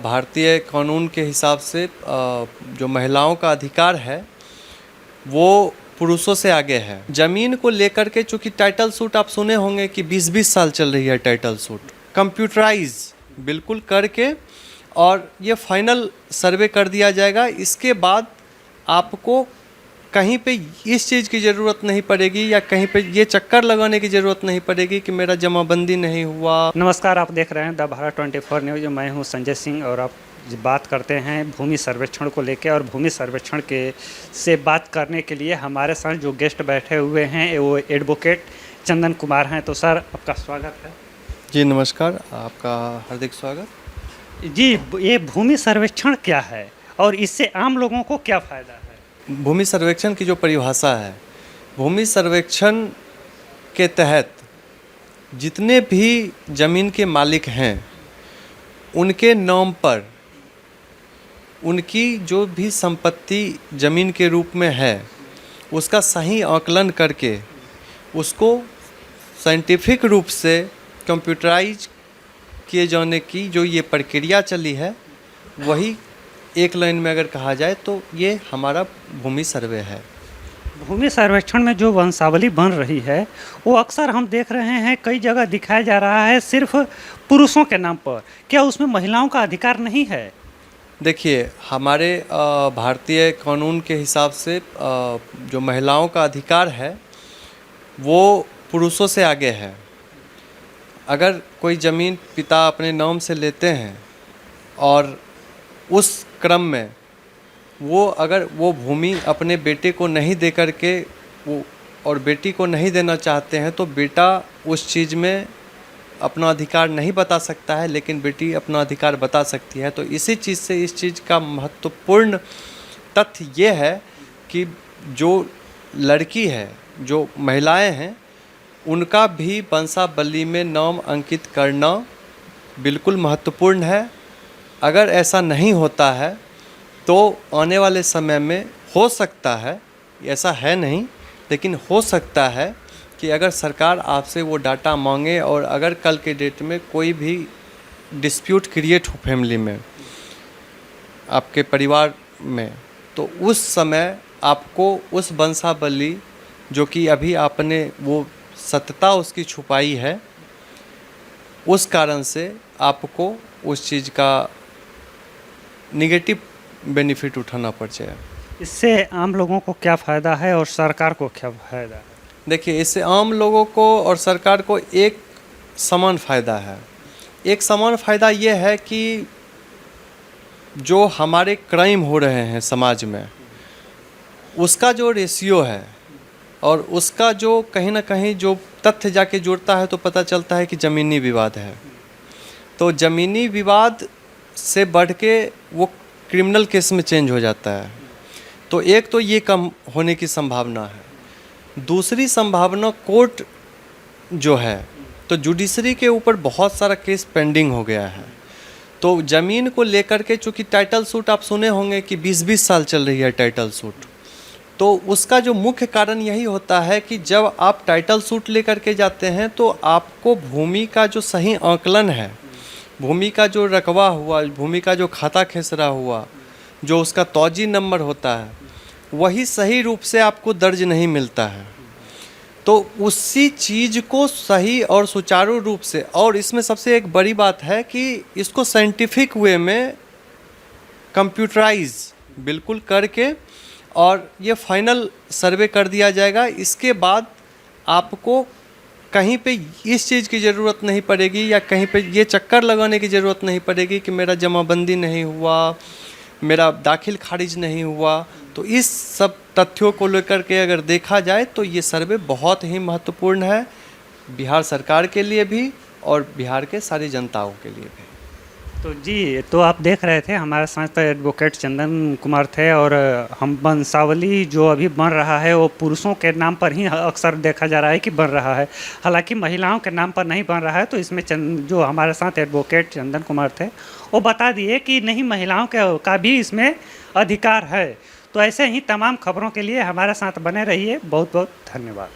भारतीय कानून के हिसाब से जो महिलाओं का अधिकार है वो पुरुषों से आगे है। ज़मीन को लेकर के चूँकि टाइटल सूट आप सुने होंगे कि 20-20 साल चल रही है टाइटल सूट, कंप्यूटराइज बिल्कुल करके और ये फाइनल सर्वे कर दिया जाएगा। इसके बाद आपको कहीं पे इस चीज़ की ज़रूरत नहीं पड़ेगी या कहीं पे ये चक्कर लगाने की ज़रूरत नहीं पड़ेगी कि मेरा जमाबंदी नहीं हुआ। नमस्कार, आप देख रहे हैं द भारत 24 न्यूज़। मैं हूं संजय सिंह और आप बात करते हैं भूमि सर्वेक्षण को लेकर। और भूमि सर्वेक्षण के से बात करने के लिए हमारे साथ जो गेस्ट बैठे हुए हैं वो एडवोकेट चंदन कुमार हैं। तो सर, आपका स्वागत है। जी नमस्कार, आपका हार्दिक स्वागत। जी, ये भूमि सर्वेक्षण क्या है और इससे आम लोगों को क्या फ़ायदा है? भूमि सर्वेक्षण की जो परिभाषा है, भूमि सर्वेक्षण के तहत जितने भी ज़मीन के मालिक हैं उनके नाम पर उनकी जो भी संपत्ति ज़मीन के रूप में है उसका सही आकलन करके उसको साइंटिफिक रूप से कंप्यूटराइज किए जाने की जो ये प्रक्रिया चली है, वही एक लाइन में अगर कहा जाए तो ये हमारा भूमि सर्वे है। भूमि सर्वेक्षण में जो वंशावली बन रही है वो अक्सर हम देख रहे हैं कई जगह दिखाया जा रहा है सिर्फ पुरुषों के नाम पर। क्या उसमें महिलाओं का अधिकार नहीं है? देखिए, हमारे भारतीय कानून के हिसाब से जो महिलाओं का अधिकार है वो पुरुषों से आगे है। अगर कोई ज़मीन पिता अपने नाम से लेते हैं और उस क्रम में अगर वो भूमि अपने बेटे को नहीं दे करके वो और बेटी को नहीं देना चाहते हैं तो बेटा उस चीज़ में अपना अधिकार नहीं बता सकता है, लेकिन बेटी अपना अधिकार बता सकती है। तो इसी चीज़ से इस चीज़ का महत्वपूर्ण तथ्य ये है कि जो लड़की है, जो महिलाएं हैं, उनका भी वंशावली में नाम अंकित करना बिल्कुल महत्वपूर्ण है। अगर ऐसा नहीं होता है तो आने वाले समय में हो सकता है, ऐसा है नहीं लेकिन हो सकता है कि अगर सरकार आपसे वो डाटा मांगे और अगर कल के डेट में कोई भी डिस्प्यूट क्रिएट हो फैमिली में, आपके परिवार में, तो उस समय आपको उस वंशावली जो कि अभी आपने वो सत्यता उसकी छुपाई है, उस कारण से आपको उस चीज़ का निगेटिव बेनिफिट उठाना पड़ जाए। इससे आम लोगों को क्या फ़ायदा है और सरकार को क्या फ़ायदा है? देखिए, इससे आम लोगों को और सरकार को एक समान फ़ायदा है। एक समान फ़ायदा ये है कि जो हमारे क्राइम हो रहे हैं समाज में, उसका जो रेशियो है और उसका जो कहीं ना कहीं जो तथ्य जाके जुड़ता है तो पता चलता है कि ज़मीनी विवाद है। तो ज़मीनी विवाद से बढ़ के वो क्रिमिनल केस में चेंज हो जाता है। तो एक तो ये कम होने की संभावना है। दूसरी संभावना, कोर्ट जो है तो जुडिशरी के ऊपर बहुत सारा केस पेंडिंग हो गया है। तो ज़मीन को लेकर के चूँकि टाइटल सूट आप सुने होंगे कि 20-20 साल चल रही है टाइटल सूट, तो उसका जो मुख्य कारण यही होता है कि जब आप टाइटल सूट लेकर के जाते हैं तो आपको भूमि का जो सही आकलन है, भूमि का जो रकबा हुआ, भूमि का जो खाता खेसरा हुआ, जो उसका तौजी नंबर होता है, वही सही रूप से आपको दर्ज नहीं मिलता है। तो उसी चीज़ को सही और सुचारू रूप से, और इसमें सबसे एक बड़ी बात है कि इसको साइंटिफिक वे में कंप्यूटराइज बिल्कुल करके और ये फाइनल सर्वे कर दिया जाएगा। इसके बाद आपको कहीं पे इस चीज़ की ज़रूरत नहीं पड़ेगी या कहीं पे ये चक्कर लगाने की ज़रूरत नहीं पड़ेगी कि मेरा जमाबंदी नहीं हुआ, मेरा दाखिल खारिज नहीं हुआ। तो इस सब तथ्यों को लेकर के अगर देखा जाए तो ये सर्वे बहुत ही महत्वपूर्ण है, बिहार सरकार के लिए भी और बिहार के सारी जनताओं के लिए भी। तो जी, तो आप देख रहे थे हमारे साथ एडवोकेट चंदन कुमार थे। और हम वंशावली जो अभी बन रहा है वो पुरुषों के नाम पर ही अक्सर देखा जा रहा है कि बन रहा है, हालांकि महिलाओं के नाम पर नहीं बन रहा है। तो इसमें जो हमारे साथ एडवोकेट चंदन कुमार थे वो बता दिए कि नहीं, महिलाओं का भी इसमें अधिकार है। तो ऐसे ही तमाम खबरों के लिए हमारे साथ बने रहिए। बहुत बहुत धन्यवाद।